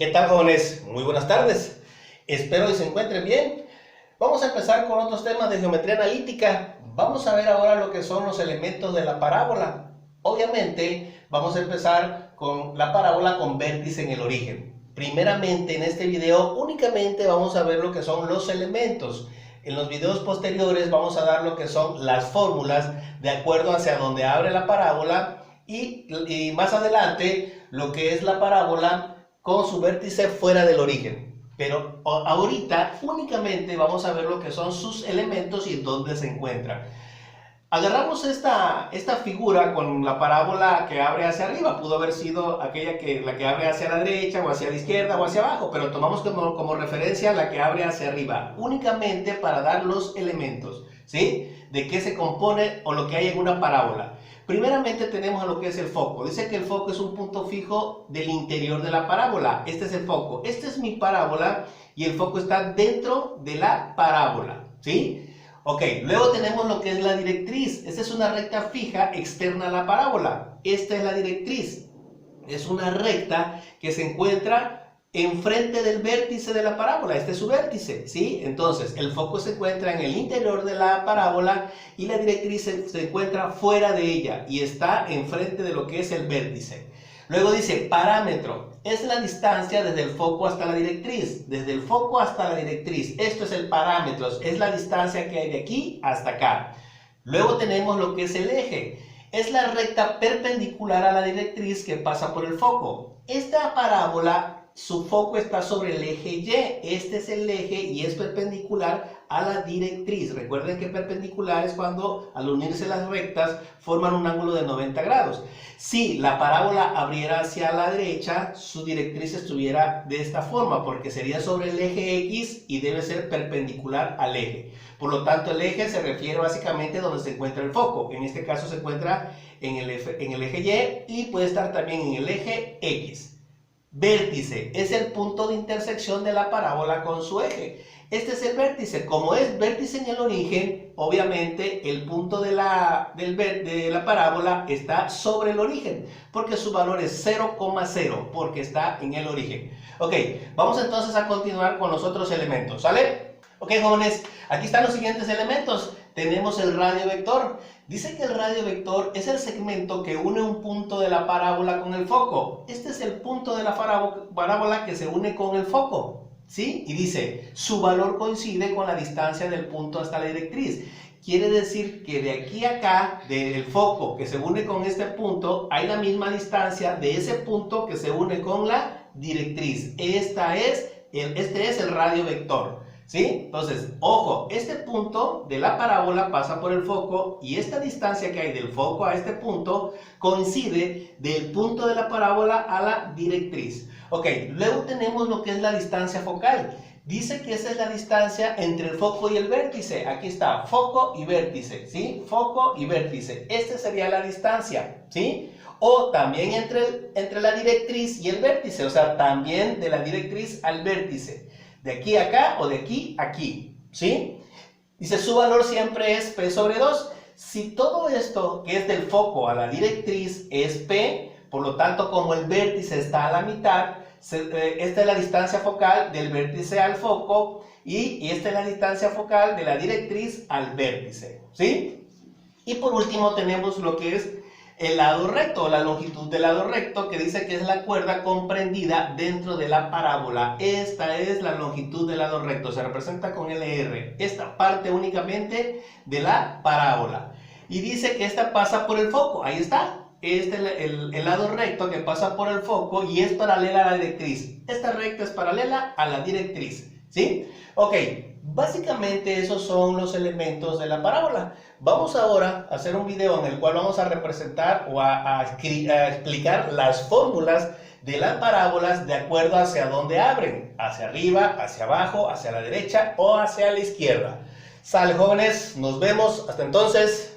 ¿Qué tal, jóvenes? Muy buenas tardes. Espero que se encuentren bien. Vamos a empezar con otros temas de geometría analítica. Vamos a ver ahora lo que son los elementos de la parábola. Obviamente, vamos a empezar con la parábola con vértice en el origen. Primeramente, en este video únicamente vamos a ver lo que son los elementos. En los videos posteriores vamos a dar lo que son las fórmulas de acuerdo hacia donde abre la parábola y más adelante lo que es la parábola con su vértice fuera del origen. Pero ahorita únicamente vamos a ver lo que son sus elementos y dónde se encuentran. Agarramos esta figura con la parábola que abre hacia arriba. Pudo haber sido la que abre hacia la derecha o hacia la izquierda o hacia abajo, pero tomamos como referencia la que abre hacia arriba, únicamente para dar los elementos, ¿sí? De qué se compone o lo que hay en una parábola. Primeramente tenemos lo que es el foco. Dice que el foco es un punto fijo del interior de la parábola. Este es el foco. Esta es mi parábola y el foco está dentro de la parábola, ¿sí? Ok, luego tenemos lo que es la directriz. Esta es una recta fija externa a la parábola. Esta es la directriz. Es una recta que se encuentra enfrente del vértice de la parábola. Este es su vértice, ¿sí? Entonces, el foco se encuentra en el interior de la parábola y la directriz se encuentra fuera de ella y está enfrente de lo que es el vértice. Luego dice parámetro. Es la distancia desde el foco hasta la directriz. Desde el foco hasta la directriz. Esto es el parámetro. Es la distancia que hay de aquí hasta acá. Luego tenemos lo que es el eje. Es la recta perpendicular a la directriz que pasa por el foco. Esta parábola, su foco está sobre el eje Y. Este es el eje y es perpendicular a la directriz. Recuerden que perpendicular es cuando al unirse las rectas forman un ángulo de 90 grados. Si la parábola abriera hacia la derecha, su directriz estuviera de esta forma, porque sería sobre el eje X y debe ser perpendicular al eje. Por lo tanto, el eje se refiere básicamente a donde se encuentra el foco. En este caso se encuentra en el eje Y y puede estar también en el eje X. Vértice es el punto de intersección de la parábola con su eje. Este es el vértice. Como es vértice en el origen, obviamente el punto de la parábola está sobre el origen, porque su valor es 0,0, porque está en el origen. Ok, vamos entonces a continuar con los otros elementos, ¿sale? Ok, jóvenes, aquí están los siguientes elementos. Tenemos el radio vector. Dice que el radio vector es el segmento que une un punto de la parábola con el foco. Este es el punto de la parábola que se une con el foco, ¿sí? Y dice, su valor coincide con la distancia del punto hasta la directriz. Quiere decir que de aquí a acá, del foco que se une con este punto, hay la misma distancia de ese punto que se une con la directriz. Este es el radio vector, ¿sí? Entonces, ojo, este punto de la parábola pasa por el foco y esta distancia que hay del foco a este punto coincide del punto de la parábola a la directriz. Ok, luego tenemos lo que es la distancia focal. Dice que esa es la distancia entre el foco y el vértice. Aquí está, foco y vértice, ¿sí? Foco y vértice. Esta sería la distancia, ¿sí? O también entre la directriz y el vértice, o sea, también de la directriz al vértice. De aquí a acá o de aquí a aquí, ¿sí? Dice, su valor siempre es P sobre 2. Si todo esto que es del foco a la directriz es P, por lo tanto, como el vértice está a la mitad, esta es la distancia focal del vértice al foco y esta es la distancia focal de la directriz al vértice, ¿sí? Y por último tenemos lo que es el lado recto, la longitud del lado recto, que dice que es la cuerda comprendida dentro de la parábola. Esta es la longitud del lado recto, se representa con LR, esta parte únicamente de la parábola. Y dice que esta pasa por el foco, ahí está. Este es el lado recto que pasa por el foco y es paralela a la directriz. Esta recta es paralela a la directriz, ¿sí? Ok, básicamente esos son los elementos de la parábola. Vamos ahora a hacer un video en el cual vamos a representar o a explicar las fórmulas de las parábolas de acuerdo hacia dónde abren. Hacia arriba, hacia abajo, hacia la derecha o hacia la izquierda. Sale, jóvenes, nos vemos. Hasta entonces.